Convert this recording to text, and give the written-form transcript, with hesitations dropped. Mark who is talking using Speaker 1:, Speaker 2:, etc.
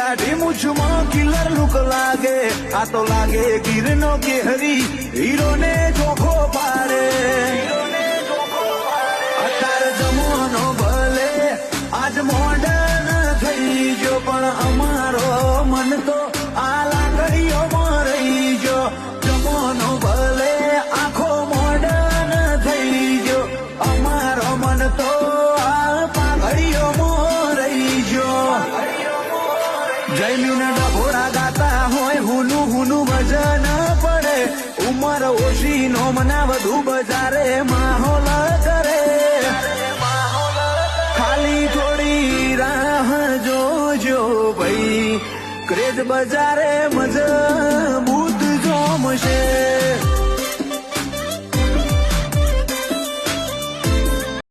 Speaker 1: દાઢી મૂછમાં killer look લાગે આ તો લાગે ગીરનો કેહરી હીરો ને ચોખ્ખો પાડે અત્યારે જમાનો ભલે આજ મોડર્ન થઈ ગયો પણ અમારો મન તો આ લાકડીઓમાં રહી ગયો જમાનો ભલે આખો મોડર્ન થઈ ગયો અમારો મન તો આ પાઘડીઓમાં રહી ગયો જૈમીના ડભોડા ગાતા હોય હુનું હુનું ભજન પડે ઉમર ઓછી નો મના વધુ બજારે માહોલ કરે ખાલી થોડી રાહ જોજો ભાઈ ક્રેઝ બજારે મજબૂત જોમશે